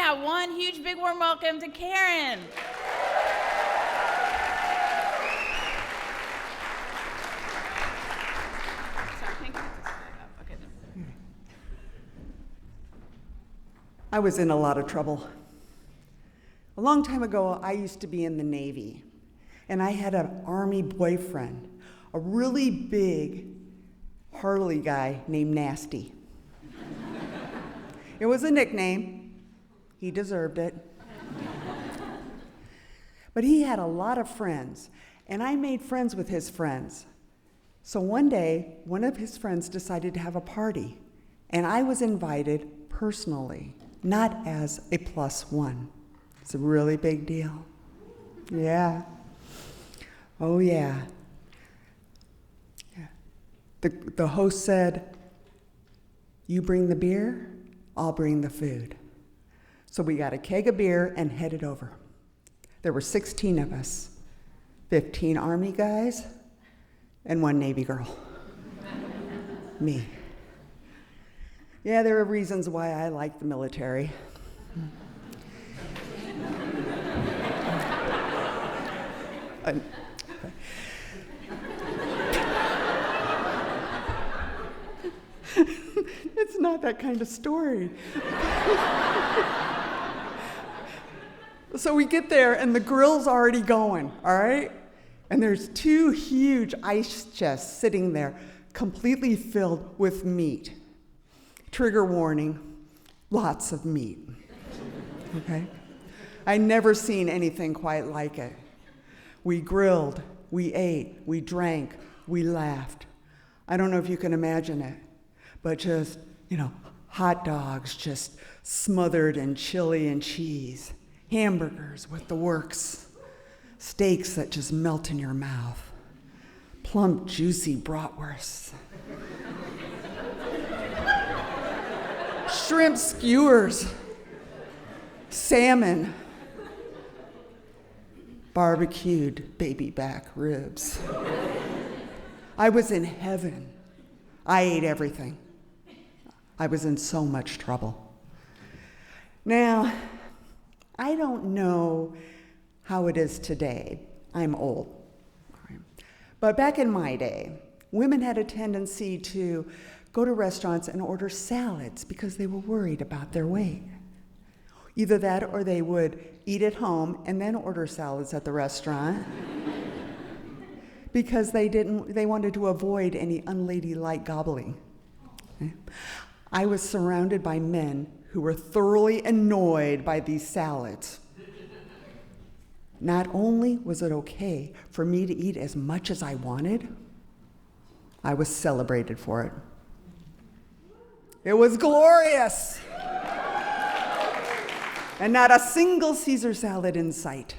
now one huge big warm welcome to Karen. I was in a lot of trouble. A long time ago, I used to be in the Navy, and I had an Army boyfriend, a really big Harley guy named Nasty. It was a nickname. He deserved it. But he had a lot of friends, and I made friends with his friends. So one day, one of his friends decided to have a party, and I was invited personally, not as a +1. It's a really big deal. Yeah. Oh, yeah. The host said, "You bring the beer, I'll bring the food." So we got a keg of beer and headed over. There were 16 of us, 15 Army guys and 1 Navy girl. Me. Yeah, there are reasons why I like the military. It's not that kind of story. So we get there, and the grill's already going, all right? And there's 2 huge ice chests sitting there, completely filled with meat. Trigger warning, lots of meat, okay? I'd never seen anything quite like it. We grilled, we ate, we drank, we laughed. I don't know if you can imagine it, but just, hot dogs just smothered in chili and cheese, hamburgers with the works, steaks that just melt in your mouth, plump, juicy bratwursts, shrimp skewers, salmon, barbecued baby back ribs. I was in heaven. I ate everything. I was in so much trouble. Now, I don't know how it is today. I'm old. But back in my day, women had a tendency to go to restaurants and order salads because they were worried about their weight. Either that or they would eat at home and then order salads at the restaurant because they wanted to avoid any unladylike gobbling. Okay? I was surrounded by men who were thoroughly annoyed by these salads. Not only was it okay for me to eat as much as I wanted, I was celebrated for it. It was glorious! And not a single Caesar salad in sight.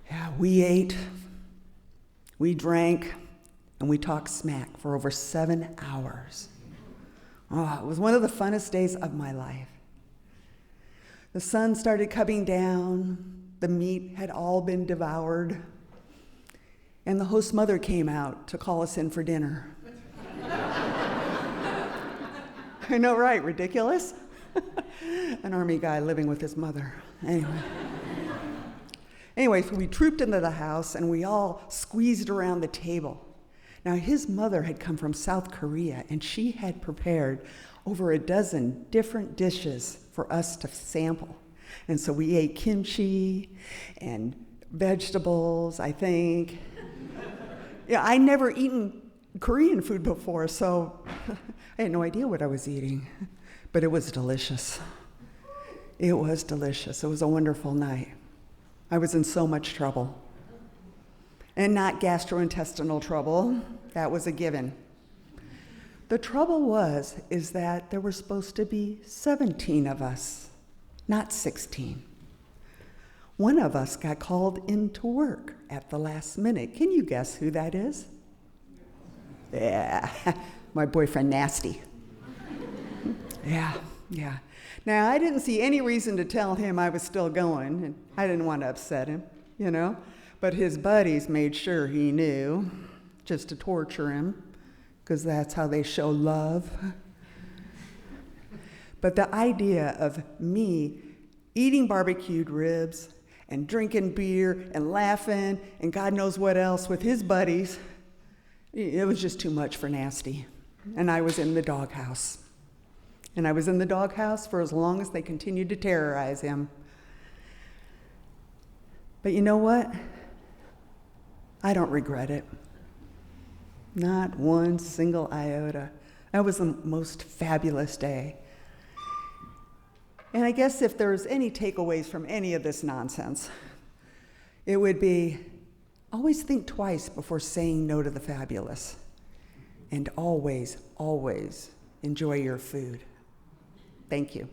Yeah, we ate, we drank, and we talked smack for over 7 hours. Oh, it was one of the funnest days of my life. The sun started coming down, the meat had all been devoured, and the host's mother came out to call us in for dinner. I know, right? Ridiculous? An Army guy living with his mother. Anyway, so we trooped into the house and we all squeezed around the table. Now, his mother had come from South Korea and she had prepared over a dozen different dishes for us to sample. And so we ate kimchi and vegetables, I think. Yeah, I'd never eaten Korean food before, so I had no idea what I was eating. But it was delicious. It was delicious. It was a wonderful night. I was in so much trouble. And not gastrointestinal trouble. That was a given. The trouble is that there were supposed to be 17 of us, not 16. One of us got called into work at the last minute. Can you guess who that is? Yeah, my boyfriend Nasty. Yeah. Now, I didn't see any reason to tell him I was still going, and I didn't want to upset him, But his buddies made sure he knew, just to torture him, because that's how they show love. But the idea of me eating barbecued ribs and drinking beer and laughing and God knows what else with his buddies, it was just too much for Nasty. And I was in the doghouse. And I was in the doghouse for as long as they continued to terrorize him. But you know what? I don't regret it. Not one single iota. That was the most fabulous day. And I guess if there's any takeaways from any of this nonsense, it would be always think twice before saying no to the fabulous. And always, always enjoy your food. Thank you.